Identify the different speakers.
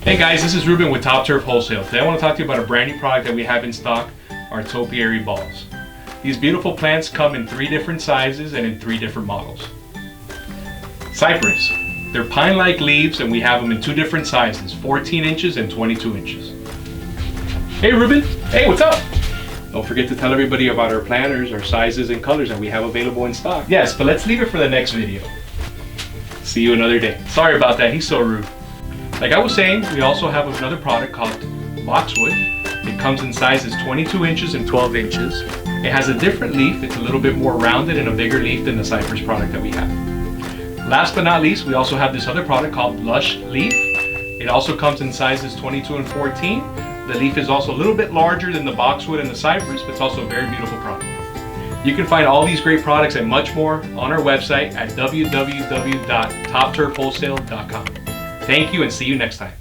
Speaker 1: Hey guys, this is Ruben with Topturf Wholesale. Today I want to talk to you about a brand new product that we have in stock, our Topiary balls. These beautiful plants come in 3 different sizes and in 3 different models. Cypress. They're pine-like leaves and we have them in 2 different sizes, 14 inches and 22 inches. Hey Ruben, hey, what's up? Don't forget to tell everybody about our planters, our sizes and colors that we have available in stock. Yes, but let's leave it for the next video. See you another day. Sorry about that, he's so rude. Like I was saying, we also have another product called Boxwood. It comes in sizes 22 inches and 12 inches. It has a different leaf. It's a little bit more rounded and a bigger leaf than the Cypress product that we have. Last but not least, we also have this other product called Lush Leaf. It also comes in sizes 22 and 14. The leaf is also a little bit larger than the Boxwood and the Cypress, but it's also a very beautiful product. You can find all these great products and much more on our website at www.topturfwholesale.com. Thank you and see you next time.